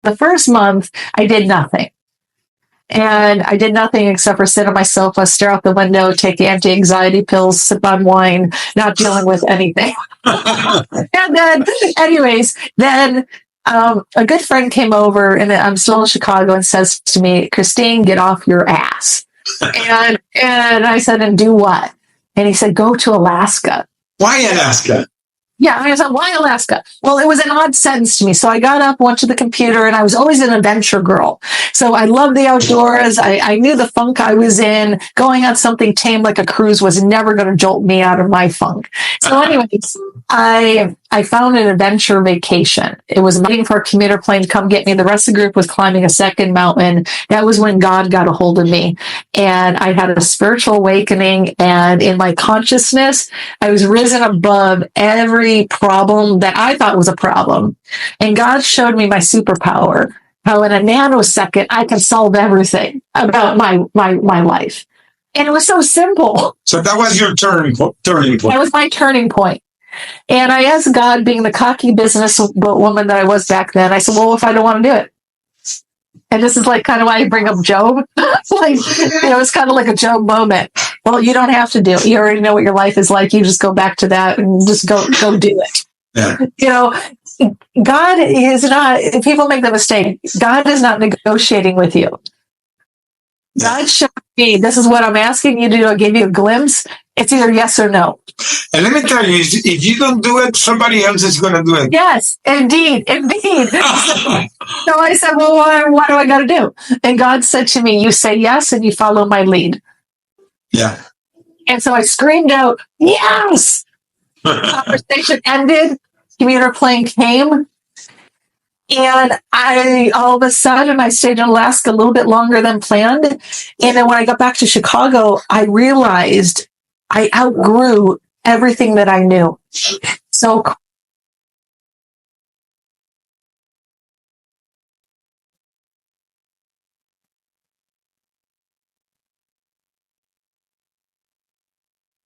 the first month, I did nothing. And I did nothing except for sit on my sofa, stare out the window, take anti-anxiety pills, sip on wine, not dealing with anything. And then, anyways, a good friend came over, and I'm still in Chicago, and says to me, Christine, get off your ass. And I said, and do what? And he said, go to Alaska. Why Alaska? Yeah, I was like, why Alaska? Well, it was an odd sentence to me. So I got up, went to the computer, and I was always an adventure girl. So I loved the outdoors. I knew the funk I was in. Going on something tame like a cruise was never going to jolt me out of my funk. So anyways, I found an adventure vacation. It was waiting for a commuter plane to come get me. The rest of the group was climbing a second mountain. That was when God got a hold of me. And I had a spiritual awakening. And in my consciousness, I was risen above every problem that I thought was a problem. And God showed me my superpower. How in a nanosecond, I can solve everything about my life. And it was so simple. So that was your turning point. That was my turning point. And I asked God, being the cocky businesswoman that I was back then, I said, well, if I don't want to do it? And this is like kind of why I bring up Job. It's kind of like a Job moment. Well, you don't have to do it. You already know what your life is like. You just go back to that and just go do it. Yeah. God is not, if people make the mistake, God is not negotiating with you. God showed me, this is what I'm asking you to do. I'll give you a glimpse. It's either yes or no. And let me tell you, if you don't do it, somebody else is going to do it. Yes, indeed. So I said, well, what do I got to do? And God said to me, you say yes and you follow my lead. Yeah. And so I screamed out, yes! Conversation ended. Commuter plane came. And all of a sudden, I stayed in Alaska a little bit longer than planned. And then when I got back to Chicago, I realized I outgrew everything that I knew. So